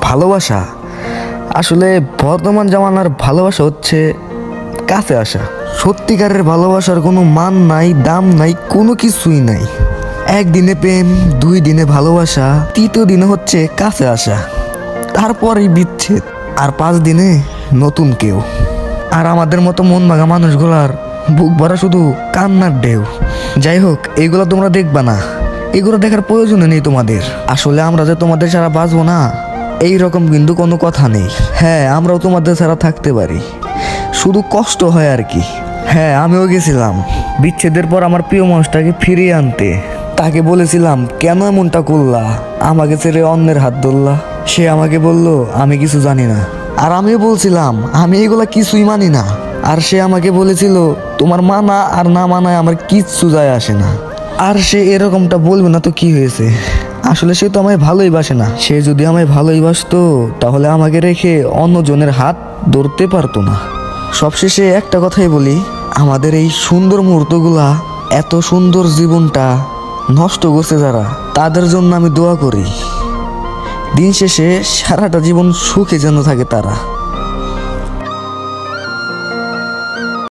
ভালোবাসা আসলে বর্তমান জামানার ভালোবাসা হচ্ছে কাছে আসা। সত্যিকারের ভালোবাসার কোনো মান নাই, দাম নাই, কোনো কিছুই নাই। একদিনে প্রেম, 2 দিনে ভালোবাসা, 3য় দিনে হচ্ছে কাছে আসা, তারপরেই বিচ্ছেদ, আর 5 দিনে নতুন কেউ। আর আমাদের মতো মন ভাঙা মানুষগুলার বুক ভরা শুধু কান্নার ঢেউ। যাই হোক, এইগুলো তোমরা দেখবা না, এগুলো দেখার প্রয়োজন নেই তোমাদের। আসলে আমরা যে তোমাদের ছাড়া বাঁচবো না এই রকম কিন্তু কোনো কথা নেই। হ্যাঁ, আমরাও তোমাদের ছাড়া থাকতে পারি, শুধু কষ্ট হয় আর কি। হ্যাঁ, আমিও গেছিলাম বিচ্ছেদের পর আমার প্রিয় মানুষটাকে ফিরিয়ে আনতে। তাকে বলেছিলাম, কেন এমনটা করলা, আমাকে ছেড়ে অন্যের হাত ধরলা। সে আমাকে বলল, আমি কিছু জানি না। আর আমিও বলছিলাম, আমি এগুলা কিছুই মানি না। আর সে আমাকে বলেছিল, তোমার মানা আর না মানায় আমার কিচ্ছু যায় আসে না। আর সে এরকমটা বলবে না তো কি হয়েছে, আসলে সে তো আমায় ভালোই বাসে না। সে যদি আমায় ভালোই বাসতো তাহলে আমাকে রেখে অন্যজনের হাত ধরতে পারতো না। সবশেষে একটা কথাই বলি, আমাদের এই সুন্দর মুহূর্তগুলা, এত সুন্দর জীবনটা নষ্ট করছে যারা, তাদের জন্য আমি দোয়া করি দিন শেষে সারাটা জীবন সুখে যেন থাকে তারা।